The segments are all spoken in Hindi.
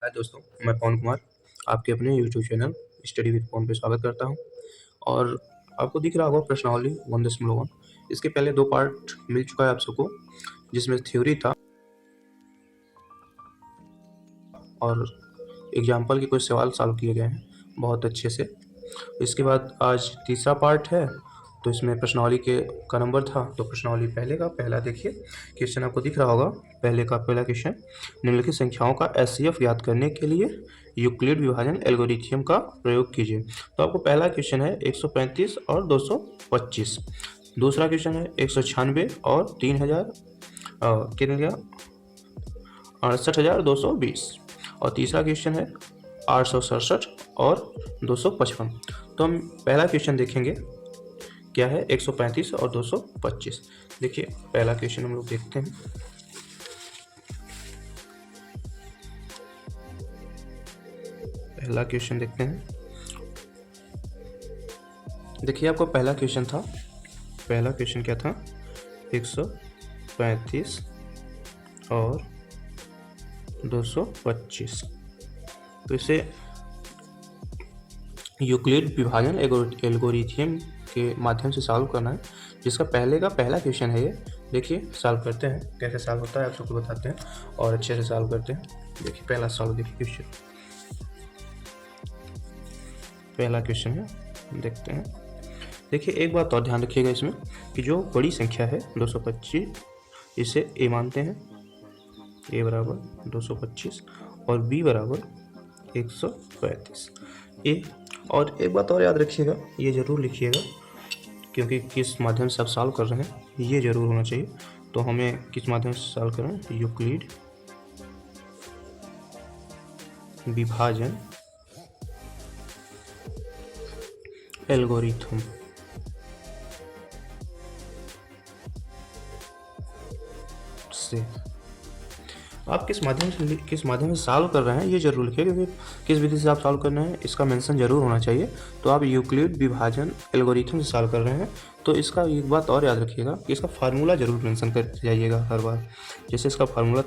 हाय दोस्तों, मैं पवन कुमार आपके अपने यूट्यूब चैनल स्टडी विद पवन पे स्वागत करता हूं। और आपको दिख रहा होगा प्रश्नावली 1.1। इसके पहले 2 पार्ट मिल चुका है आप सबको, जिसमें थ्योरी था और एग्जाम्पल के कुछ सवाल सॉल्व किए गए हैं बहुत अच्छे से। इसके बाद आज तीसरा पार्ट है, तो इसमें प्रश्नावली का नंबर था, तो प्रश्नावली पहले का पहला देखिए। क्वेश्चन आपको दिख रहा होगा, पहले का पहला क्वेश्चन, निम्नलिखित संख्याओं का एचसीएफ ज्ञात करने के लिए यूक्लिड विभाजन एल्गोरिथ्म का प्रयोग कीजिए। तो आपको पहला क्वेश्चन है 135 और 225। दूसरा क्वेश्चन है 196 और 3000 कितना 68,220। और तीसरा क्वेश्चन है 867 और 255। तो हम पहला क्वेश्चन देखेंगे क्या है 135 और 225। देखिए पहला क्वेश्चन हम लोग देखते हैं। पहला क्वेश्चन देखते हैं। देखिए आपको पहला क्वेश्चन था, पहला क्वेश्चन क्या था 135 और 225। तो इसे यूक्लिड विभाजन एल्गोरिथ्म के माध्यम से सॉल्व करना है, जिसका पहले का पहला क्वेश्चन है ये। देखिए सॉल्व करते हैं, कैसे सॉल्व होता है आप सबको बताते हैं और अच्छे से सॉल्व करते हैं। देखिए पहला सॉल्व, देखिए क्वेश्चन, पहला क्वेश्चन है, देखते हैं। देखिए एक बात और ध्यान रखिएगा इसमें कि जो बड़ी संख्या है 225, इसे ए मानते हैं, ए बराबर 225 और बी बराबर 135 ए। और एक बात और याद रखिएगा, ये ज़रूर लिखिएगा, क्योंकि किस माध्यम से आप सॉल्व कर रहे हैं ये ज़रूर होना चाहिए। तो हमें किस माध्यम से सॉल्व कर रहे हैं, यूक्लिड विभाजन एल्गोरिथम से। आप किस माध्यम से सॉल्व कर रहे हैं ये जरूर लिखिए, क्योंकि किस विधि से आप सॉल्व कर रहे हैं इसका मेंशन जरूर होना चाहिए। तो आप यूक्लिड विभाजन एल्गोरिथम से सॉल्व कर रहे हैं, तो इसका एक बात और याद रखिएगा कि इसका फार्मूला जरूर मेंशन कर जाइएगा हर बार। जैसे इसका फार्मूला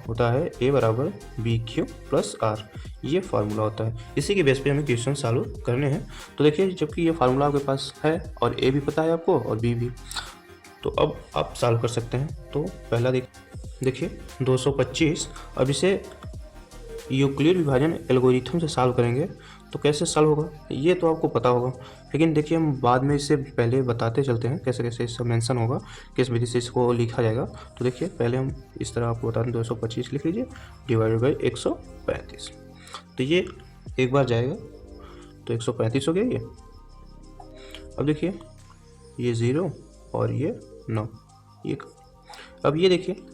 होता है ए बराबर बी क्यू प्लस आर, ये फार्मूला होता है। इसी के बेस पे हमें क्वेश्चन सॉल्व करने हैं। तो देखिए जबकि ये फार्मूला आपके पास है और ए भी पता है आपको और बी भी, तो अब आप सॉल्व कर सकते हैं। तो पहला देखिए 225, अब इसे यूक्लिड विभाजन एल्गोरिथम से सॉल्व करेंगे तो कैसे सॉल्व होगा ये तो आपको पता होगा, लेकिन देखिए हम बाद में इसे पहले बताते चलते हैं कैसे कैसे इसका मेंशन होगा, किस विधि से इसको लिखा जाएगा। तो देखिए पहले हम इस तरह आपको बता दें, 225 लिख लीजिए डिवाइडेड बाई 135। तो ये एक बार जाएगा तो 135 हो गया ये। अब देखिए ये 0 और ये 9, ये अब ये देखिए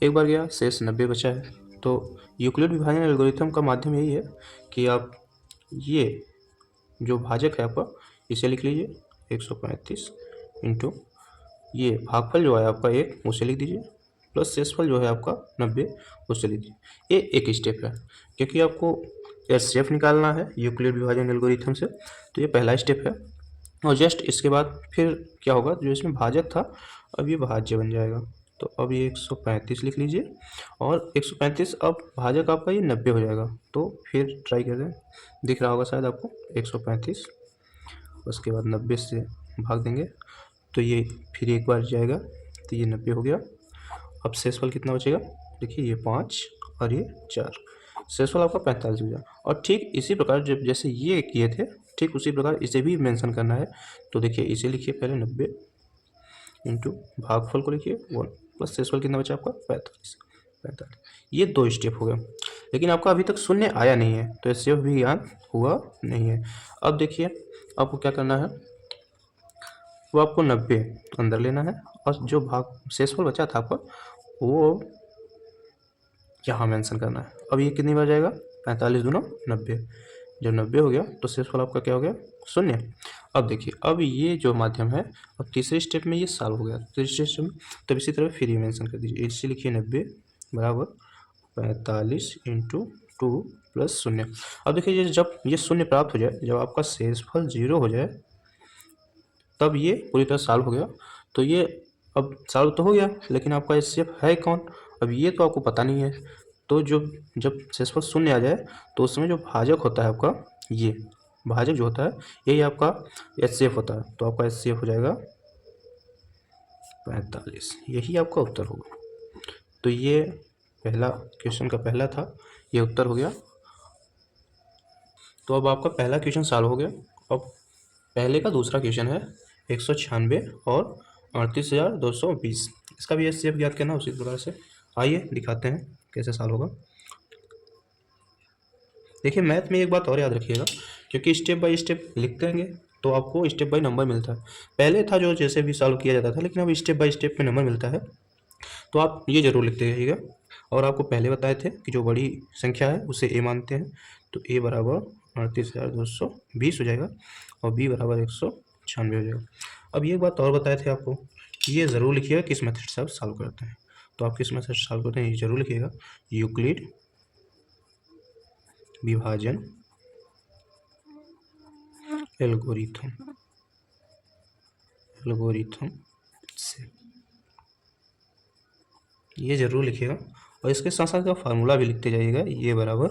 एक बार गया, शेष 90 बचा है। तो यूक्लिड विभाजन एल्गोरिथम का माध्यम यही है कि आप ये जो भाजक है आपका इसे लिख लीजिए 135 इंटू ये भागफल जो है आपका 1 उसे लिख दीजिए, प्लस शेषफल जो है आपका 90 उसे लिख दीजिए। ये एक स्टेप है, क्योंकि आपको एचसीएफ निकालना है यूक्लिड विभाजन एल्गोरिथम से, तो ये पहला स्टेप है। और जस्ट इसके बाद फिर क्या होगा, जो इसमें भाजक था अब ये भाज्य बन जाएगा। तो अब ये 135 लिख लीजिए और 135, अब भाजक आपका ये 90 हो जाएगा। तो फिर ट्राई कर रहे हैं, दिख रहा होगा शायद आपको 135, उसके बाद 90 से भाग देंगे तो ये फिर एक बार जाएगा, तो ये 90 हो गया। अब शेषफल कितना बचेगा, देखिए ये 5 और ये 4, शेषफल आपका 45 हो गया। और ठीक इसी प्रकार जब जैसे ये किए थे, ठीक उसी प्रकार इसे भी मेंशन करना है। तो देखिए इसे लिखिए पहले 90 इंटू भागफल को लिखिए 1 प्लस शेषफल कितना बचा आपका 45। ये 2 स्टेप हो गए, लेकिन आपका अभी तक शून्य आया नहीं है, तो इससे भी ज्ञान हुआ नहीं है। अब देखिए आपको क्या करना है, वो आपको 90 अंदर लेना है और जो भाग शेषफल बचा था आपका वो यहाँ मेंशन करना है। अब ये कितनी बार जाएगा, 45 दूना 90, जब 90 हो गया तो शेषफल आपका क्या हो गया, शून्य। अब देखिए अब ये जो माध्यम है, अब तीसरे स्टेप में ये सॉल्व हो गया, तीसरे स्टेप में तब इसी तरह फिर ये मेंशन कर दीजिए, इसे लिखिए 90 बराबर 45 इंटू 2 प्लस शून्य। अब देखिए जब ये शून्य प्राप्त हो जाए, जब आपका शेषफल 0 हो जाए, तब ये पूरी तरह सॉल्व हो गया। तो ये अब सॉल्व तो हो गया, लेकिन आपका एचसीएफ है कौन, अब ये तो आपको पता नहीं है। तो जब शेषफल शून्य आ जाए तो उसमें जो भाजक होता है आपका, ये भाजक जो होता है यही आपका HCF होता है। तो आपका HCF हो जाएगा 45, यही आपका उत्तर होगा। तो ये पहला क्वेश्चन का पहला था, ये उत्तर हो गया। तो अब आपका पहला क्वेश्चन सॉल्व हो गया। अब पहले का दूसरा क्वेश्चन है 196 और 38,220। इसका भी HCF ज्ञात करना उसी प्रकार से। आइए दिखाते हैं कैसे सॉल्व होगा। देखिए मैथ में एक बात और याद रखिएगा, क्योंकि स्टेप बाय स्टेप लिखते रहेंगे तो आपको स्टेप बाय नंबर मिलता है। पहले था जो जैसे भी सॉल्व किया जाता था, लेकिन अब स्टेप बाय स्टेप में नंबर मिलता है। तो आप ये जरूर लिखते रहिएगा। और आपको पहले बताए थे कि जो बड़ी संख्या है उसे ए मानते हैं, तो ए बराबर 38,220 हो जाएगा और बी बराबर 196 हो जाएगा। अब ये बात और बताए थे आपको, ये ज़रूर लिखिएगा किस मेथड से आप सॉल्व करते हैं। तो आप किस मेथड से सॉल्व करते हैं ये जरूर लिखिएगा, यूक्लिड विभाजन एल्गोरिथम से, ये जरूर लिखिएगा। और इसके साथ साथ का फार्मूला भी लिखते जाइएगा, ये बराबर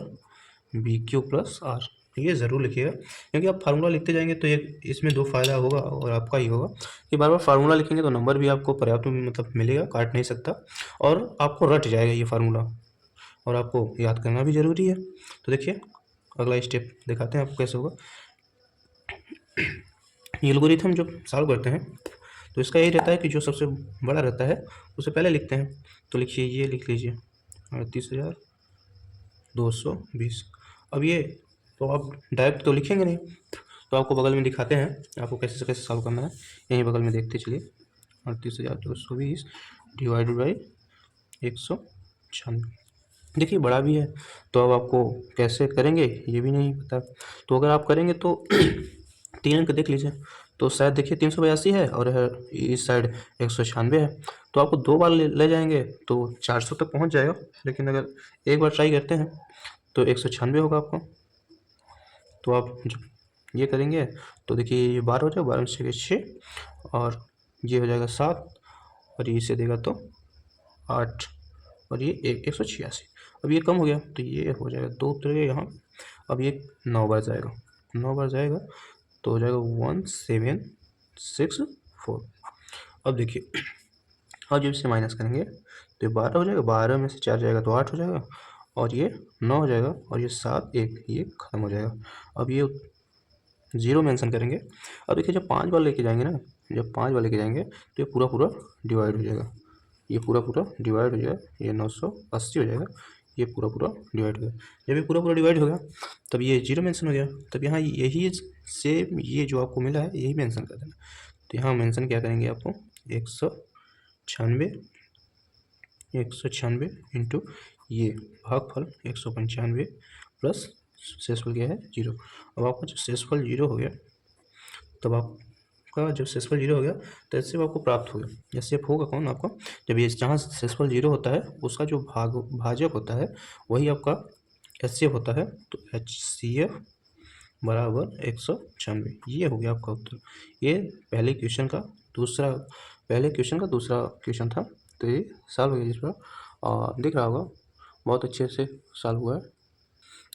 BQ प्लस R, ये ज़रूर लिखिएगा। क्योंकि आप फार्मूला लिखते जाएंगे तो ये इसमें दो फायदा होगा और आपका ही होगा कि बार बार फार्मूला लिखेंगे तो नंबर भी आपको पर्याप्त मतलब मिलेगा, काट नहीं सकता, और आपको रट जाएगा ये फार्मूला, और आपको याद करना भी ज़रूरी है। तो देखिए अगला स्टेप दिखाते हैं आपको कैसे होगा। एल्गोरिथम जब सॉल्व करते हैं तो इसका यही रहता है कि जो सबसे बड़ा रहता है उसे पहले लिखते हैं। तो लिखिए, ये लिख लीजिए 38,220। अब ये तो आप डायरेक्ट तो लिखेंगे नहीं, तो आपको बगल में दिखाते हैं आपको कैसे से कैसे सॉल्व करना है। यहीं बगल में देखते चलिए, 38,220 डिवाइडेड बाई 196। देखिए बड़ा भी है, तो अब आपको कैसे करेंगे ये भी नहीं पता। तो अगर आप करेंगे तो 3 अंक देख लीजिए, तो शायद देखिए 382 है और इस साइड 196 है। तो आपको 2 बार ले जाएंगे तो 400 तक पहुंच जाएगा, लेकिन अगर एक बार ट्राई करते हैं तो 196 होगा आपको। तो आप जब ये करेंगे तो देखिए ये 12 हो जाएगा, 12 में 6 और ये हो जाएगा 7 और ये इसे देगा तो 8 और ये 186। अब ये कम हो गया तो ये हो जाएगा 2 उतरेगा यहाँ। अब ये 9 बार जाएगा, 9 बार जाएगा तो हो जाएगा 1764। अब देखिए और जब इसे माइनस करेंगे तो ये 12 हो जाएगा, 12 में से 4 जाएगा तो 8 हो जाएगा और ये 9 हो जाएगा और ये 7 1 ये खत्म हो जाएगा। अब ये 0 मेंशन करेंगे। अब देखिए जब 5 बार लेके जाएंगे ना, जब 5 बार लेके जाएंगे तो ये पूरा पूरा डिवाइड हो जाएगा, ये पूरा पूरा डिवाइड हो जाएगा, ये 980 हो जाएगा, ये पूरा पूरा डिवाइड हो गया। जब ये पूरा पूरा डिवाइड हो गया तब ये 0 मेंशन हो गया। तब यहाँ यही सेम ये जो आपको मिला है यही मेंशन कर देना। तो यहाँ मेंशन क्या करेंगे आपको 196 इंटू ये भागफल 195 प्लस शेषफल क्या है 0। अब आपका जो शेषफल 0 हो गया, तब आपका जब शेषफल 0 हो गया तो ऐसे आपको प्राप्त हो गया। ऐसे होगा कौन आपका, जब ये जहाँ शेषफल 0 होता है उसका जो भाजक होता है वही आपका HCF होता है। तो HCF बराबर 196, ये हो गया आपका उत्तर। ये पहले क्वेश्चन का दूसरा क्वेश्चन था। तो ये सॉल्व हो गया जिस पर दिख रहा होगा, बहुत अच्छे से सॉल्व हुआ है।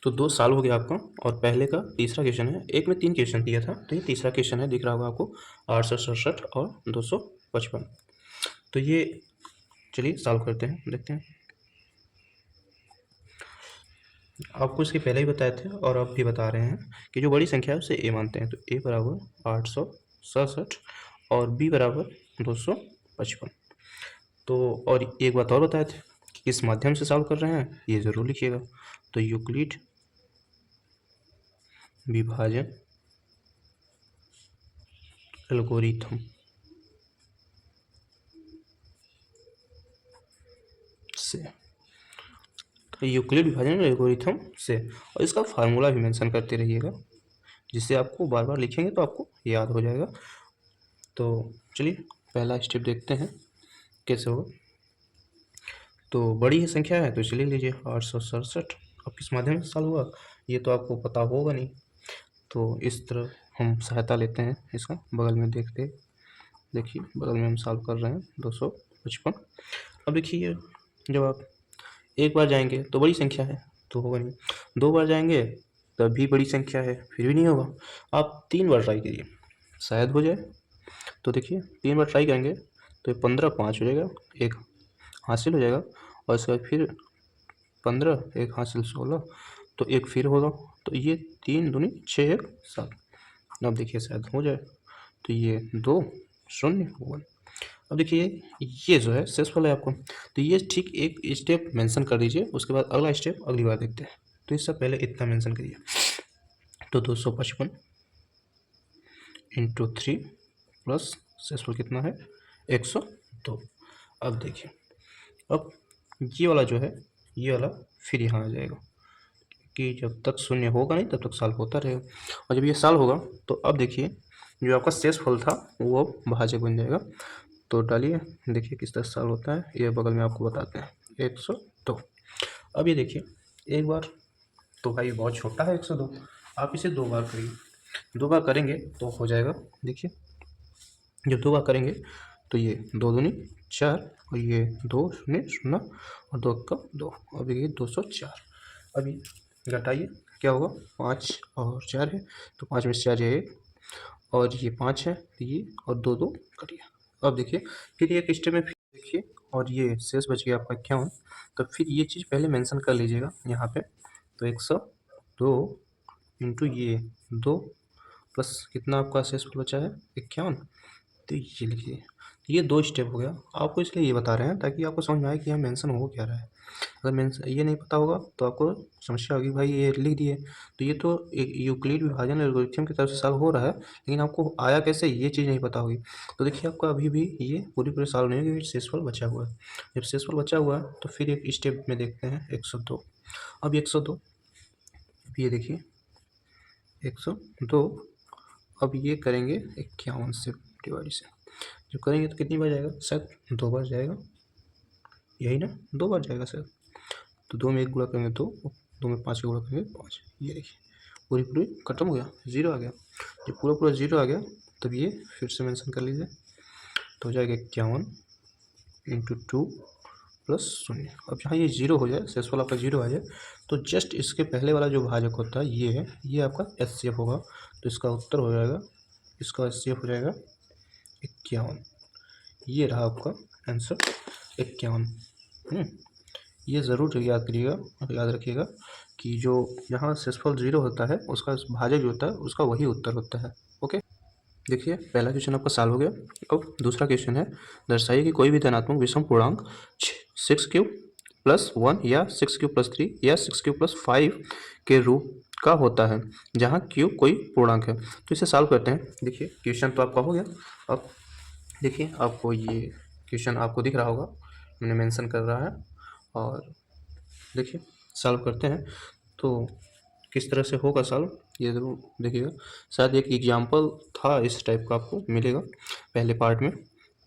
तो 2 सॉल्व हो गया आपका। और पहले का तीसरा क्वेश्चन है, एक में 3 क्वेश्चन दिया था तो ये तीसरा क्वेश्चन है, दिख रहा होगा आपको 867 और 255। तो ये चलिए सॉल्व करते हैं, देखते हैं। आपको इसके पहले ही बताए थे और अब भी बता रहे हैं कि जो बड़ी संख्या है उसे ए मानते हैं। तो ए बराबर 867 और बी बराबर 255। तो और एक बात और बताए थे कि किस माध्यम से सॉल्व कर रहे हैं ये ज़रूर लिखिएगा। तो यूक्लिड विभाजन एल्गोरिथम से, यूक्लिड विभाजन एल्गोरिथम से, और इसका फार्मूला भी मेंशन करते रहिएगा जिससे आपको बार बार लिखेंगे तो आपको याद हो जाएगा। तो चलिए पहला स्टेप देखते हैं कैसे होगा। तो बड़ी ही संख्या है तो चलिए लीजिए 867। अब किस माध्यम से सॉल्व हुआ ये तो आपको पता होगा नहीं, तो इस तरह हम सहायता लेते हैं इसका। बगल में देखिए बगल में हम सॉल्व कर रहे हैं 255। अब देखिए जब आप एक बार जाएंगे तो बड़ी संख्या है तो होगा नहीं, 2 बार जाएंगे तब भी बड़ी संख्या है फिर भी नहीं होगा। आप 3 बार ट्राई करिए, शायद हो जाए। तो देखिए 3 बार ट्राई करेंगे तो 15 5 हो जाएगा, एक हासिल हो जाएगा, और इसके बाद फिर 15 एक हासिल 16, तो एक फिर होगा। तो ये 3 दूनी 6 1 7। अब देखिए शायद हो जाए, तो ये 2 0 1। अब देखिए ये जो है सक्सेसफुल है आपको, तो ये ठीक एक स्टेप मेंशन कर दीजिए, उसके बाद अगला स्टेप अगली बार देखते हैं। तो इससे पहले इतना मेंशन करिए, तो 255 इंटू 3 प्लस सक्सेसफुल कितना है 102। अब देखिए अब ये वाला जो है ये वाला फिर यहाँ आ जाएगा कि जब तक शून्य होगा नहीं तब तक सॉल्व होता रहेगा, और जब ये सॉल्व होगा तो अब देखिए जो आपका शेषफल था वो भाजक बन जाएगा। तो डालिए, देखिए किस तरह सॉल्व होता है, ये बगल में आपको बताते हैं 102। अब ये देखिए एक बार तो भाई बहुत छोटा है 102, आप इसे 2 बार करिए, 2 बार करेंगे तो हो जाएगा। देखिए जब 2 बार करेंगे तो ये 2 दूनी 4, और ये 2 0 0 और 2 का 2, अब ये 204। अभी घटाइए क्या होगा, 5 और 4 है तो 5 में से 4 है 1, और ये 5 है तो ये, और 2 2 कटिए। अब देखिए फिर एक स्टेप में फिर देखिए, और ये शेष बच गया आपका 51। तो फिर ये चीज़ पहले मेंशन कर लीजिएगा यहाँ पे, तो 102 इंटू ये 2 प्लस कितना आपका शेष बचा है 51, तो ये लिखिए। ये 2 स्टेप हो गया, आपको इसलिए ये बता रहे हैं ताकि आपको समझ में आए कि यहाँ मेंशन हो क्या रहा है। अगर मेंशन ये नहीं पता होगा तो आपको समस्या होगी, भाई ये लिख दिए तो ये तो एक यूक्लिड विभाजन एल्गोरिथम की तरफ से सॉल्व हो रहा है, लेकिन आपको आया कैसे ये चीज़ नहीं पता होगी। तो देखिए आपका अभी भी ये पूरी सॉल्व नहीं होगी, शेषफल बचा हुआ है। जब शेषफल बचा हुआ है तो फिर एक स्टेप में देखते हैं 102। अब 102, ये देखिए 102, अब ये करेंगे 51 से डिवाइड से, जब करेंगे तो कितनी बार जाएगा, शायद 2 बार जाएगा, यही ना 2 बार जाएगा शायद। तो 2 में 1 गुणा करेंगे 2, 2 में 5 का गुणा करेंगे 5, ये देखिए पूरी खत्म हो गया, 0 आ गया। जब पूरा 0 आ गया तब ये फिर से मेंशन कर लीजिए, तो हो जाएगा 51 इंटू 2 प्लस 0। अब जहाँ ये 0 हो जाए, शेषफल आपका 0 आ जाए, तो जस्ट इसके पहले वाला जो भाजक होता है ये है, ये आपका HCF होगा, तो इसका उत्तर हो जाएगा, इसका HCF हो जाएगा 51। ये रहा आपका आंसर 51। ये ज़रूर याद करिएगा और याद रखिएगा कि जो यहाँ शेषफल 0 होता है उसका भाजक जो होता है उसका वही उत्तर होता है। ओके, देखिए पहला क्वेश्चन आपका सॉल्व हो गया। अब दूसरा क्वेश्चन है, दर्शाइए कि कोई भी धनात्मक विषम पूर्णांक 6³ + 1 या 6³ + 3 या 6³ + 5 के रूप का होता है जहाँ q कोई पूर्णांक है। तो इसे सॉल्व करते हैं। देखिए क्वेश्चन तो आपका हो गया। अब देखिए आपको ये क्वेश्चन आपको दिख रहा होगा, मैंने मेंशन कर रहा है, और देखिए सॉल्व करते हैं तो किस तरह से होगा सॉल्व ये ज़रूर देखिएगा। शायद एक एग्जाम्पल था इस टाइप का आपको मिलेगा पहले पार्ट में।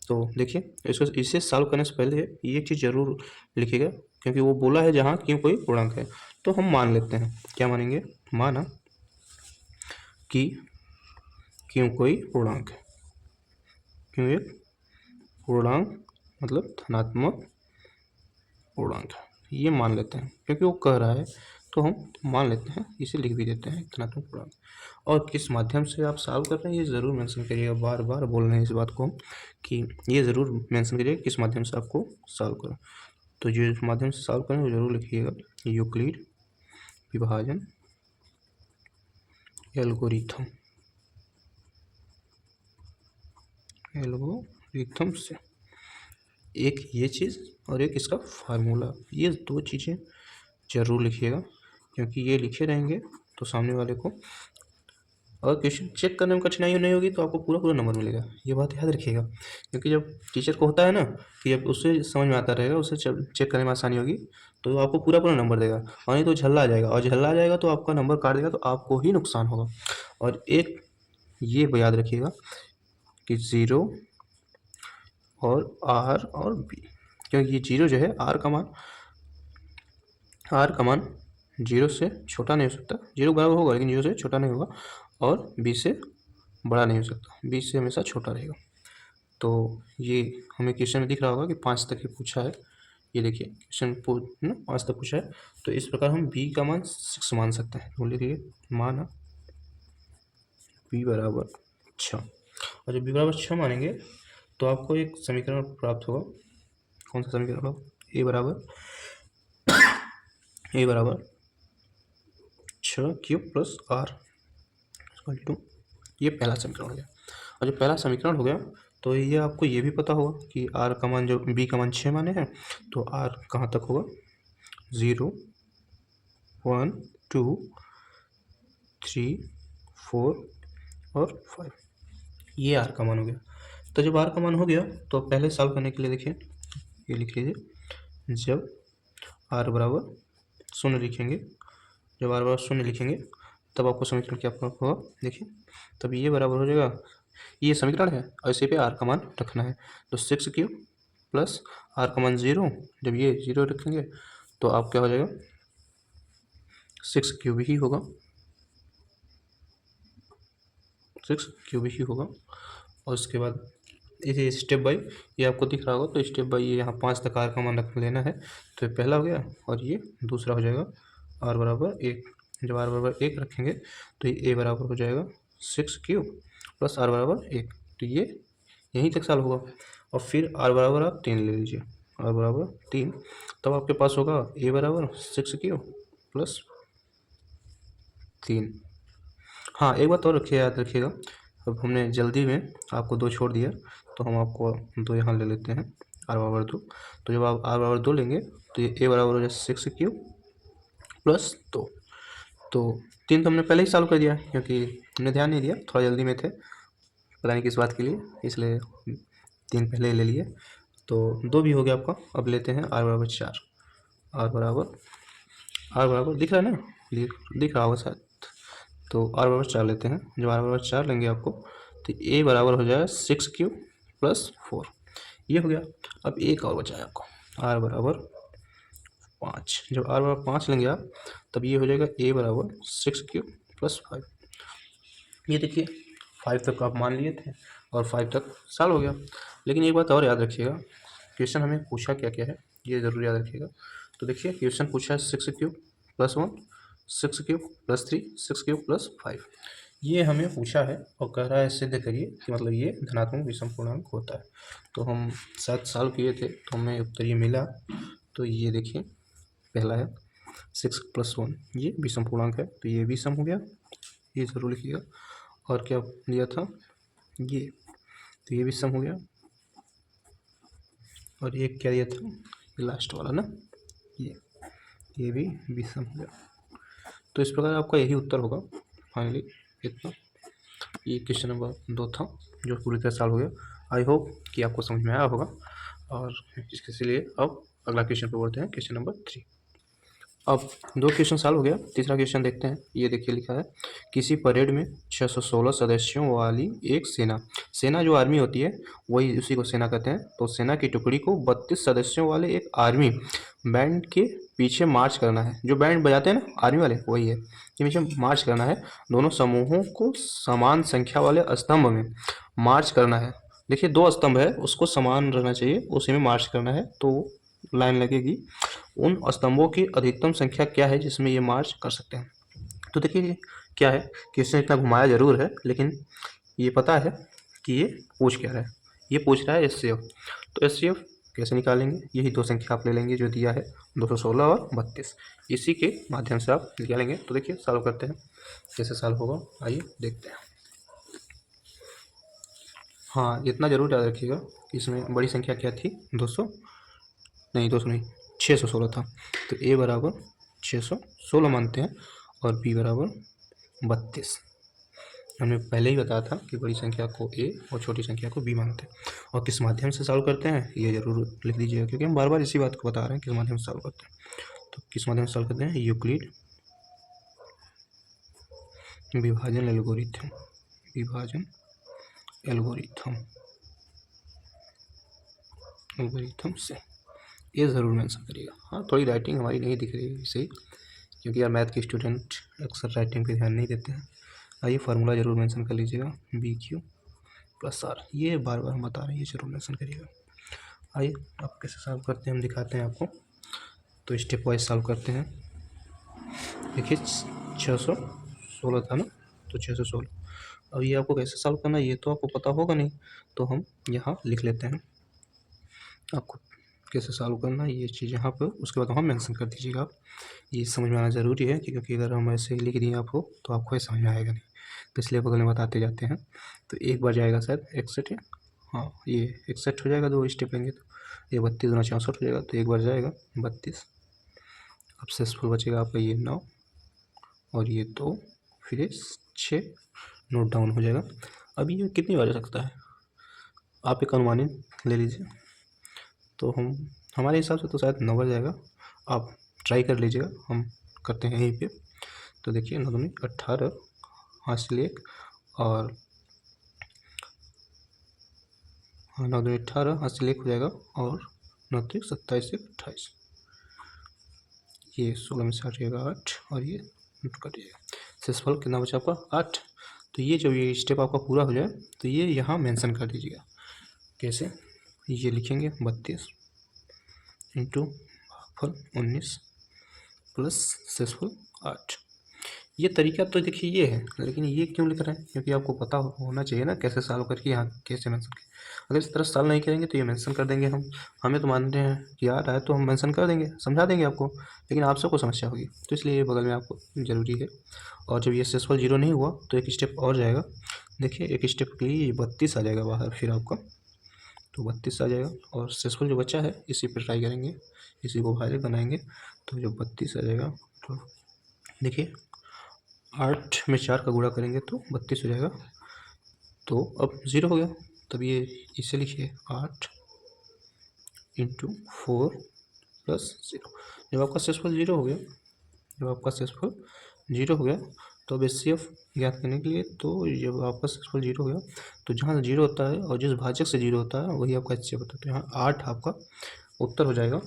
तो देखिए इसे सॉल्व करने से पहले ये चीज़ ज़रूर लिखिएगा, क्योंकि वो बोला है जहाँ क्यों कोई पूर्णांक है। तो हम मान लेते हैं, क्या मानेंगे, माना कि क्यों कोई पूर्णांक है, क्यों एक पूर्णांक मतलब धनात्मक पूर्णांक है, ये मान लेते हैं क्योंकि वो कह रहा है तो हम मान लेते हैं, इसे लिख भी देते हैं धनात्मक पूर्णांक। और किस माध्यम से आप सॉल्व कर रहे हैं ये ज़रूर मेंशन करिएगा, बार बार बोल रहे हैं इस बात को कि ये ज़रूर मेंशन करिएगा किस माध्यम से आपको सॉल्व करें। तो जिस माध्यम से सॉल्व करें वो ज़रूर लिखिएगा, यूक्लिड विभाजन एल्गोरिथम से। एक ये चीज़ और एक इसका फार्मूला, ये 2 चीज़ें ज़रूर लिखिएगा, क्योंकि ये लिखे रहेंगे तो सामने वाले को अगर क्वेश्चन चेक करने में कठिनाई नहीं होगी तो आपको पूरा नंबर मिलेगा। ये बात याद रखिएगा, क्योंकि जब टीचर को होता है ना कि जब उससे समझ में आता रहेगा, उसे चेक करने में आसानी होगी तो आपको पूरा नंबर देगा, और नहीं तो झल्ला आ जाएगा, और झल्ला आ जाएगा तो आपका नंबर काट देगा तो आपको ही नुकसान होगा। और एक ये याद रखिएगा कि 0 और R और B, क्योंकि ये 0 जो है R का मान 0 से छोटा नहीं हो सकता, 0 बराबर होगा लेकिन 0 से छोटा नहीं होगा, और B से बड़ा नहीं हो सकता, B से हमेशा छोटा रहेगा। तो ये हमें क्वेश्चन में दिख रहा होगा कि 5 तक ही पूछा है, ये देखिए क्वेश्चन 5 तक पूछा है, तो इस प्रकार हम b का मान 6 मान सकते हैं। तो लिखिए मान b बराबर 6, और जब b बराबर 6 मानेंगे तो आपको एक समीकरण प्राप्त होगा। कौन सा समीकरण होगा? a बराबर 6 cube plus r equal to, ये पहला समीकरण हो गया। और जब पहला समीकरण हो गया तो ये आपको ये भी पता होगा कि r का मान, जो b का मान 6 माने हैं, तो r कहाँ तक होगा? 0 1 2 3 4 और 5, ये r का मान हो गया। तो जब r का मान हो गया तो पहले सॉल्व करने के लिए देखिए ये लिख लीजिए, जब r बराबर 0 लिखेंगे, जब r बराबर 0 लिखेंगे तब आपको समीकरण क्या प्राप्त होगा? देखिए तब ये बराबर हो जाएगा, ये समीकरण है और इसी पे r का मान रखना है, तो 6 क्यूब प्लस r का मान 0, जब ये 0 रखेंगे तो आप क्या हो जाएगा? 6 क्यूब ही होगा, 6 क्यूब ही होगा। और उसके बाद इसे स्टेप बाई, ये आपको दिख रहा होगा, तो स्टेप बाई ये यहाँ 5 तक r का मान रख लेना है। तो ये पहला हो गया और ये दूसरा हो जाएगा r बराबर 1। जब r बराबर 1 रखेंगे तो ये a बराबर हो जाएगा 6 क्यूब प्लस r बराबर 1, तो ये यहीं तक सॉल्व होगा। और फिर r बराबर आप 3 ले लीजिए, r बराबर 3, तब आपके पास होगा a बराबर 6 क्यूब प्लस 3। हाँ एक बात और रखिए, याद रखिएगा, अब हमने जल्दी में आपको 2 छोड़ दिया, तो हम आपको 2 यहाँ ले लेते हैं, r बराबर 2। तो जब आप r बराबर 2 लेंगे तो ये a बराबर हो जाए 6 क्यूब प्लस 2, तो 3 तो हमने पहले ही सॉल्व कर दिया क्योंकि हमने ध्यान नहीं दिया, थोड़ा जल्दी में थे, पता नहीं किस बात के लिए, इसलिए 3 पहले ही ले लिए। तो 2 भी हो गया आपका। अब लेते हैं r बराबर 4, r बराबर दिख रहा है ना, दिख रहा होगा शायद, तो r बराबर 4 लेते हैं। जब r बराबर 4 लेंगे आपको तो a बराबर हो जाएगा 6 क्यूब प्लस 4, ये हो गया। अब एक और बचा है आपको, r बराबर 5। जब r बराबर 5 लेंगे आप तब ये हो जाएगा a बराबर 6 क्यूब प्लस 5। ये देखिए 5 तक आप मान लिए थे और 5 तक सॉल्व हो गया। लेकिन एक बात और याद रखिएगा, क्वेश्चन हमें पूछा क्या क्या है ये ज़रूर याद रखिएगा। तो देखिए क्वेश्चन पूछा है 6 cube plus 1, 6 cube plus 3, 6 cube plus 5, ये हमें पूछा है और कह रहा है सिद्ध करिए कि मतलब ये धनात्मक विषम पूर्णांक होता है। तो हम शायद सॉल्व किए थे तो हमें उत्तर ये मिला। तो ये देखिए पहला है 6 प्लस 1, ये विषम पूर्णांक है, तो ये विषम हो गया, ये ज़रूर लिखिएगा। और क्या लिया था ये, तो ये विषम हो गया। और एक क्या दिया था, ये लास्ट वाला ना, ये भी विषम हो गया। तो इस प्रकार आपका यही उत्तर होगा फाइनली, इतना। ये क्वेश्चन नंबर 2 था जो पूरी तरह सॉल्व हो गया। आई होप कि आपको समझ में आया होगा। और इसके लिए अब अगला क्वेश्चन पर बढ़ते हैं, क्वेश्चन नंबर 3। अब 2 क्वेश्चन सॉल्व हो गया, तीसरा क्वेश्चन देखते हैं। ये देखिए लिखा है, किसी परेड में 616 सदस्यों वाली एक सेना जो आर्मी होती है वही उसी को सेना कहते हैं, तो सेना की टुकड़ी को 32 सदस्यों वाले एक आर्मी बैंड के पीछे मार्च करना है। जो बैंड बजाते हैं ना आर्मी वाले, वही है, कि पीछे मार्च करना है। दोनों समूहों को समान संख्या वाले स्तंभ में मार्च करना है। देखिए 2 स्तंभ है, उसको समान रहना चाहिए, उसी में मार्च करना है, तो लाइन लगेगी। उन स्तंभों की अधिकतम संख्या क्या है जिसमें ये मार्च कर सकते हैं? तो देखिए क्या है कि इसने इतना घुमाया जरूर है, लेकिन ये पता है कि ये पूछ क्या रहा है। ये पूछ रहा है SCF, तो SCF कैसे निकालेंगे? यही 2 संख्या आप ले लेंगे जो दिया है, 216 और 32, इसी के माध्यम से आप निकालेंगे। तो देखिए सॉल्व करते हैं, कैसे सॉल्व होगा आइए देखते हैं। हाँ इतना जरूर याद रखिएगा कि इसमें बड़ी संख्या क्या थी, 200 नहीं 616 था। तो a बराबर 616 मानते हैं और b बराबर 32। हमने पहले ही बताया था कि बड़ी संख्या को a और छोटी संख्या को b मानते हैं। और किस माध्यम से सॉल्व करते हैं ये जरूर लिख दीजिएगा, क्योंकि हम बार बार इसी बात को बता रहे हैं किस माध्यम से सॉल्व करते हैं। तो किस माध्यम से सॉल्व करते हैं? यूक्लिड विभाजन एल्गोरिथम, एल्गोरिथम से, ये ज़रूर मेंशन करिएगा। हाँ थोड़ी राइटिंग हमारी नहीं दिख रही है सही, क्योंकि यार मैथ के स्टूडेंट अक्सर राइटिंग पे ध्यान नहीं देते हैं। आइए फार्मूला जरूर मेंशन कर लीजिएगा, BQ प्लस R, ये बार बार हम बता रहे हैं, ये जरूर मेंशन करिएगा। आइए आप कैसे सॉल्व करते हैं हम दिखाते हैं आपको। तो स्टेप वाइज सॉल्व करते हैं। देखिए 616 था ना, तो 616। अब ये आपको कैसे सॉल्व करना है ये तो आपको पता होगा नहीं, तो हम यहाँ लिख लेते हैं आपको कैसे सॉल्व करना है ये चीज़ यहाँ पर। उसके बाद वहाँ मेंशन कर दीजिएगा आप। ये समझ में आना ज़रूरी है क्योंकि अगर हम ऐसे ही लिख दिए आपको तो आपको ये समझ में आएगा नहीं, तो इसलिए बगल में बताते जाते हैं। तो एक बार जाएगा शायद 61, हाँ ये 61 हो जाएगा, 2 स्टेप लेंगे तो ये 32 दूना 64 हो जाएगा, तो एक बार जाएगा 32। अब शेषफल बचेगा आपका ये 9 और ये 2, फिर ये 6 नोट डाउन हो जाएगा। अब ये कितनी बार जा सकता है आप एक अनुमानित ले लीजिए। तो हमारे हिसाब से तो शायद 9 बार जाएगा, आप ट्राई कर लीजिएगा, हम करते हैं यहीं पे। तो देखिए 9 दूनी 18, हासिल 1 और हाँ 9 दूनी 18 हासिल 1 हो जाएगा और 9 3 27 1 28, ये 16 में से हटिएगा 8 और ये कटिएगा। शेषफल कितना बचा आपका 8। तो ये जब ये स्टेप आपका पूरा हो जाए तो ये यहाँ मेंशन कर दीजिएगा। कैसे, ये लिखेंगे 32 इंटू भागफल 19 प्लस शेषफल 8। ये तरीका तो देखिए ये है, लेकिन ये क्यों लिख रहे हैं क्योंकि आपको पता होना चाहिए ना कैसे सॉल्व करके यहाँ कैसे मेंशन करें। अगर इस तरह सॉल्व नहीं करेंगे तो ये मेंशन कर देंगे हम, हमें तो मान रहे हैं कि आ रहा है तो हम मेंशन कर देंगे, समझा देंगे आपको, लेकिन आप सबको समस्या होगी, तो इसलिए ये बगल में आपको ज़रूरी है। और जब ये शेषफल 0 नहीं हुआ तो एक स्टेप और जाएगा। देखिए एक स्टेप के लिए 32 आ जाएगा बाहर फिर आपका, तो 32 आ जाएगा और शेषफल जो बचा है इसी पर ट्राई करेंगे, इसी को भाज्य बनाएंगे। तो जब 32 आ जाएगा तो देखिए 8 में 4 का गुणा करेंगे तो 32 हो जाएगा। तो अब 0 हो गया, तब ये इसे लिखिए 8 इंटू 4 प्लस 0। जब आपका शेषफल 0 हो गया, जब आपका शेषफल 0 हो गया तो अब एचसीएफ ज्ञात करने के लिए, तो जब आपका शेषफल 0 हो गया तो जहाँ 0 होता है और जिस भाजक से 0 होता है वही आपका एचसीएफ होता है। तो यहाँ 8 आपका उत्तर हो जाएगा,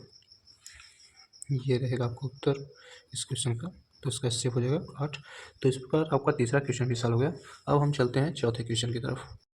ये रहेगा आपका उत्तर इस क्वेश्चन का, तो इसका एचसीएफ हो जाएगा 8। तो इस प्रकार आपका तीसरा क्वेश्चन भी सॉल्व हो गया। अब हम चलते हैं चौथे क्वेश्चन की तरफ।